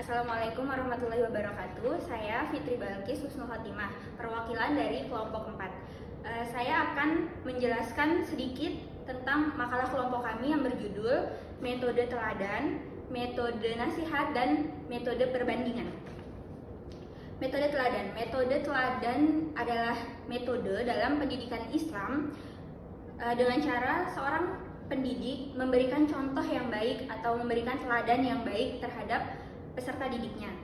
Assalamualaikum warahmatullahi wabarakatuh. Saya Fitri Balkis Husnul Khotimah, perwakilan dari kelompok 4. Saya akan menjelaskan sedikit tentang makalah kelompok kami yang berjudul Metode Teladan, Metode Nasihat, dan Metode Perbandingan. Metode teladan adalah metode dalam pendidikan Islam dengan cara seorang pendidik memberikan contoh yang baik atau memberikan teladan yang baik terhadap peserta didiknya.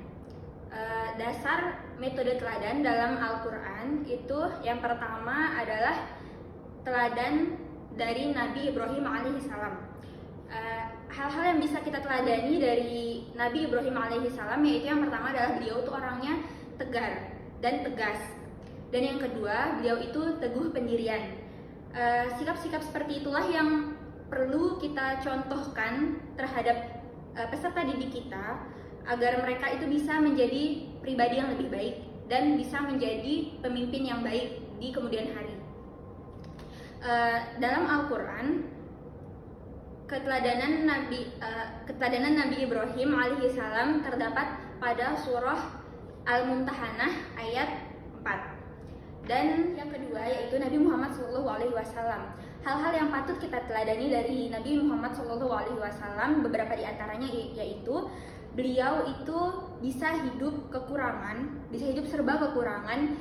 Dasar metode teladan dalam Al-Quran itu yang pertama adalah teladan dari Nabi Ibrahim alaihissalam. Hal-hal yang bisa kita teladani dari Nabi Ibrahim alaihissalam yaitu yang pertama adalah beliau itu orangnya tegar dan tegas, dan yang kedua beliau itu teguh pendirian. Sikap-sikap seperti itulah yang perlu kita contohkan terhadap peserta didik kita agar mereka itu bisa menjadi pribadi yang lebih baik dan bisa menjadi pemimpin yang baik di kemudian hari. Dalam Al-Quran, keteladanan Nabi Ibrahim alaihissalam terdapat pada surah Al-Mumtahanah ayat 4. Dan yang kedua yaitu Nabi Muhammad SAW. Hal-hal yang patut kita teladani dari Nabi Muhammad SAW beberapa diantaranya yaitu beliau itu bisa hidup serba kekurangan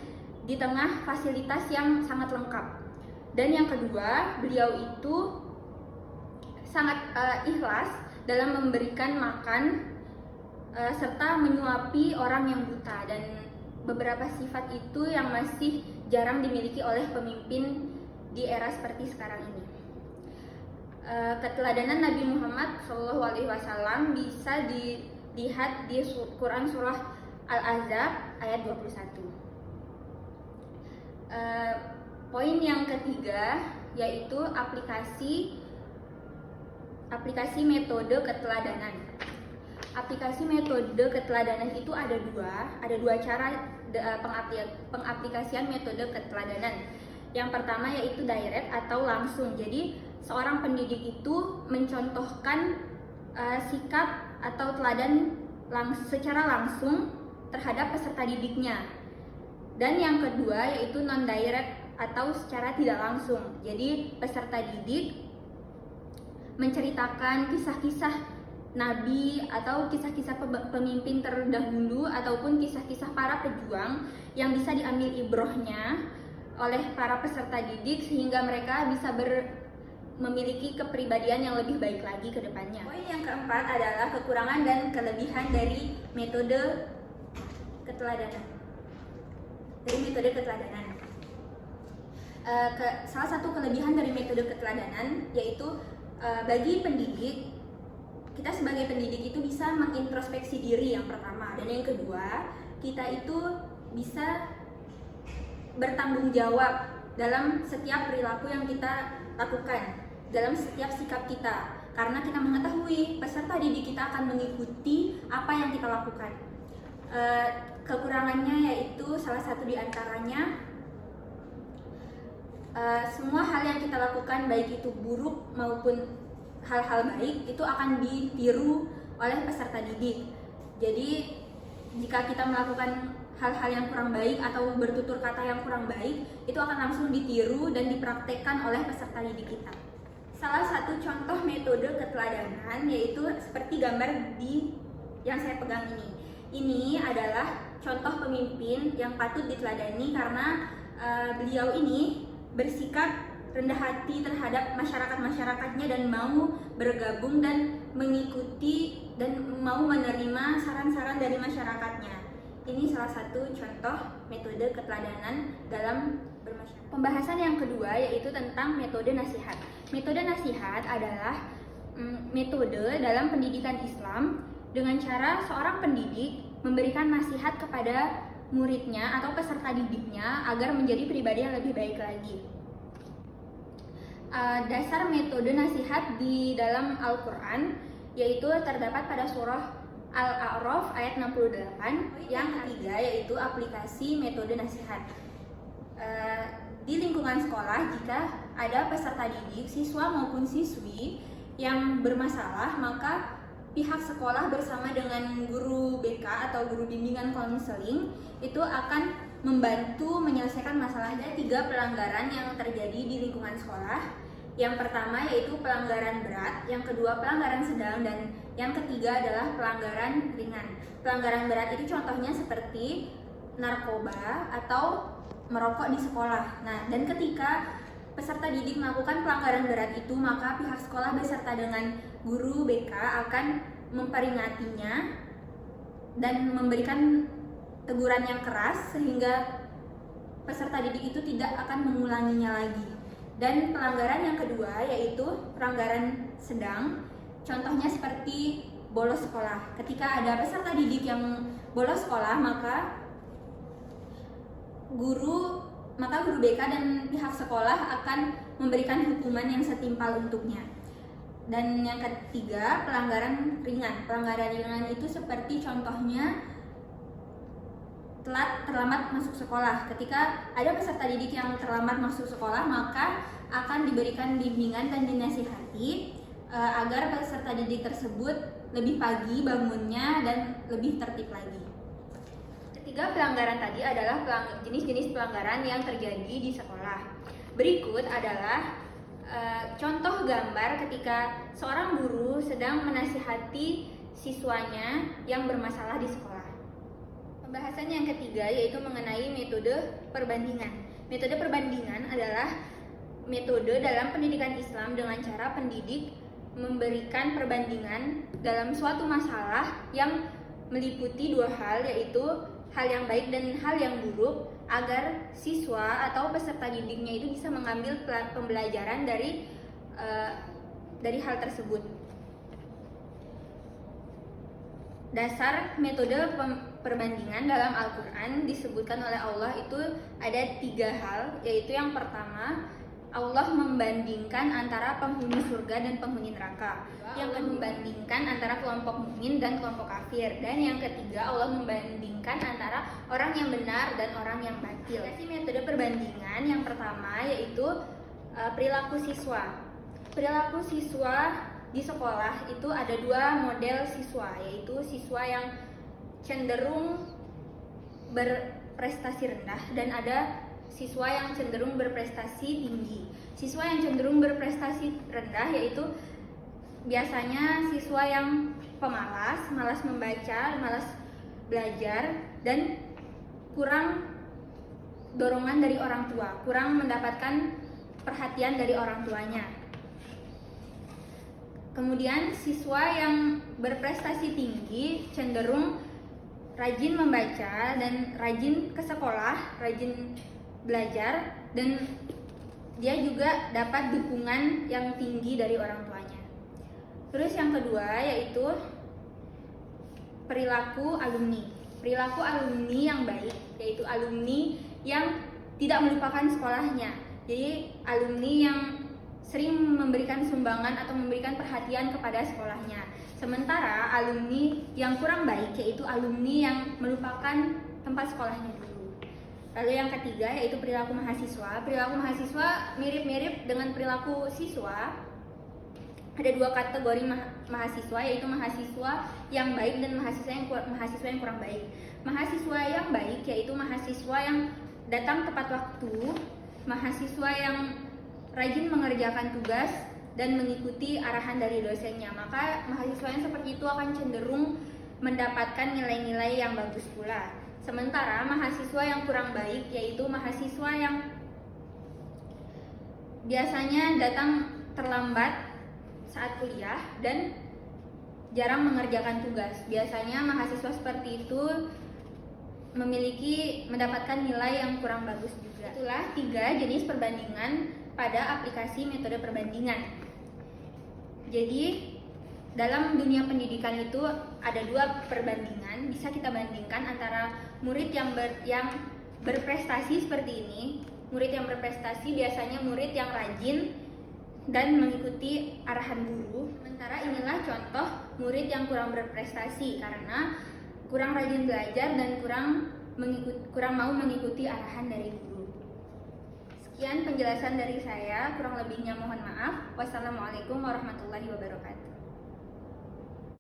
di tengah fasilitas yang sangat lengkap. Dan yang kedua, beliau itu sangat ikhlas dalam memberikan makan serta menyuapi orang yang buta, dan beberapa sifat itu yang masih jarang dimiliki oleh pemimpin di era seperti sekarang ini. Keteladanan Nabi Muhammad SAW bisa dilihat di Quran surah Al-Ahzab ayat 21. Poin yang ketiga yaitu aplikasi metode keteladanan. Aplikasi metode keteladanan itu ada dua cara pengaplikasian metode keteladanan. Yang pertama yaitu direct atau langsung. Jadi seorang pendidik itu mencontohkan sikap atau teladan secara langsung terhadap peserta didiknya. Dan yang kedua yaitu non direct atau secara tidak langsung. Jadi peserta didik menceritakan kisah-kisah Nabi atau kisah-kisah pemimpin terdahulu ataupun kisah-kisah para pejuang yang bisa diambil ibrohnya oleh para peserta didik sehingga mereka bisa memiliki kepribadian yang lebih baik lagi ke depannya. Poin yang keempat adalah kekurangan dan kelebihan dari metode keteladanan. Salah satu kelebihan dari metode keteladanan yaitu bagi pendidik, kita sebagai pendidik itu bisa mengintrospeksi diri yang pertama, dan yang kedua kita itu bisa bertanggung jawab dalam setiap perilaku yang kita lakukan, dalam setiap sikap kita, karena kita mengetahui peserta didik kita akan mengikuti apa yang kita lakukan. Kekurangannya yaitu salah satu diantaranya semua hal yang kita lakukan baik itu buruk maupun hal-hal baik itu akan ditiru oleh peserta didik. Jadi jika kita melakukan hal-hal yang kurang baik atau bertutur kata yang kurang baik, itu akan langsung ditiru dan dipraktekkan oleh peserta didik kita. Salah satu contoh metode keteladanan yaitu seperti gambar yang saya pegang ini. Ini adalah contoh pemimpin yang patut diteladani karena beliau ini bersikap rendah hati terhadap masyarakatnya dan mau bergabung dan mengikuti dan mau menerima saran-saran dari masyarakatnya. Ini salah satu contoh metode keteladanan dalam bermasyarakat. Pembahasan yang kedua yaitu tentang metode nasihat. Metode nasihat adalah metode dalam pendidikan Islam dengan cara seorang pendidik memberikan nasihat kepada muridnya atau peserta didiknya agar menjadi pribadi yang lebih baik lagi. Dasar metode nasihat di dalam Al-Quran yaitu terdapat pada surah Al-A'raf ayat 68. Yang ketiga yaitu aplikasi metode nasihat. Di lingkungan sekolah, jika ada peserta didik, siswa maupun siswi yang bermasalah, maka pihak sekolah bersama dengan guru BK atau guru bimbingan konseling itu akan membantu menyelesaikan masalah. Ada 3 pelanggaran yang terjadi di lingkungan sekolah. Yang pertama yaitu pelanggaran berat, yang kedua pelanggaran sedang, dan yang ketiga adalah pelanggaran ringan. Pelanggaran berat itu contohnya seperti narkoba atau merokok di sekolah. Nah, dan ketika peserta didik melakukan pelanggaran berat itu, maka pihak sekolah beserta dengan guru BK akan memperingatinya dan memberikan teguran yang keras sehingga peserta didik itu tidak akan mengulanginya lagi. Dan pelanggaran yang kedua yaitu pelanggaran sedang, contohnya seperti bolos sekolah. Ketika ada peserta didik yang bolos sekolah, maka guru BK dan pihak sekolah akan memberikan hukuman yang setimpal untuknya. Dan yang ketiga, pelanggaran ringan. Pelanggaran ringan itu seperti contohnya terlambat masuk sekolah. Ketika ada peserta didik yang terlambat masuk sekolah, maka akan diberikan bimbingan dan dinasihati agar peserta didik tersebut lebih pagi bangunnya dan lebih tertib lagi. Ketiga pelanggaran tadi adalah jenis-jenis pelanggaran yang terjadi di sekolah. Berikut adalah contoh gambar ketika seorang guru sedang menasihati siswanya yang bermasalah di sekolah. Pembahasan yang ketiga yaitu mengenai metode perbandingan. Metode perbandingan adalah metode dalam pendidikan Islam dengan cara pendidik memberikan perbandingan dalam suatu masalah yang meliputi 2 hal, yaitu hal yang baik dan hal yang buruk, agar siswa atau peserta didiknya itu bisa mengambil pembelajaran dari hal tersebut. Dasar metode perbandingan dalam Al-Quran disebutkan oleh Allah itu ada 3 hal, yaitu yang pertama, Allah membandingkan antara penghuni surga dan penghuni neraka. Yang kedua, membandingkan antara kelompok mukmin dan kelompok kafir. Dan yang ketiga, Allah membandingkan antara orang yang benar dan orang yang batil. Metode perbandingan yang pertama yaitu perilaku siswa. Perilaku siswa di sekolah itu ada 2 model siswa, yaitu siswa yang cenderung berprestasi rendah dan ada siswa yang cenderung berprestasi tinggi. Siswa yang cenderung berprestasi rendah yaitu biasanya siswa yang pemalas, malas membaca, malas belajar, dan kurang dorongan dari orang tua, kurang mendapatkan perhatian dari orang tuanya. Kemudian siswa yang berprestasi tinggi cenderung rajin membaca dan rajin ke sekolah, rajin belajar, dan dia juga dapat dukungan yang tinggi dari orang tuanya. Terus yang kedua yaitu perilaku alumni. Perilaku alumni yang baik yaitu alumni yang tidak melupakan sekolahnya. Jadi alumni yang sering memberikan sumbangan atau memberikan perhatian kepada sekolahnya. Sementara alumni yang kurang baik yaitu alumni yang melupakan tempat sekolahnya dulu. Lalu yang ketiga yaitu perilaku mahasiswa. Perilaku mahasiswa mirip-mirip dengan perilaku siswa. Ada 2 kategori mahasiswa, yaitu mahasiswa yang baik dan mahasiswa yang kurang baik. Mahasiswa yang baik yaitu mahasiswa yang datang tepat waktu, mahasiswa yang rajin mengerjakan tugas dan mengikuti arahan dari dosennya. Maka mahasiswa yang seperti itu akan cenderung mendapatkan nilai-nilai yang bagus pula. Sementara mahasiswa yang kurang baik yaitu mahasiswa yang biasanya datang terlambat saat kuliah dan jarang mengerjakan tugas. Biasanya mahasiswa seperti itu mendapatkan nilai yang kurang bagus juga. Itulah 3 jenis perbandingan pada aplikasi metode perbandingan. Jadi dalam dunia pendidikan itu ada 2 perbandingan. Bisa kita bandingkan antara murid yang berprestasi seperti ini. Murid yang berprestasi biasanya murid yang rajin dan mengikuti arahan guru. Sementara inilah contoh murid yang kurang berprestasi karena kurang rajin belajar dan kurang mau mengikuti arahan dari guru. Sekian penjelasan dari saya, kurang lebihnya mohon maaf. Wassalamualaikum warahmatullahi wabarakatuh.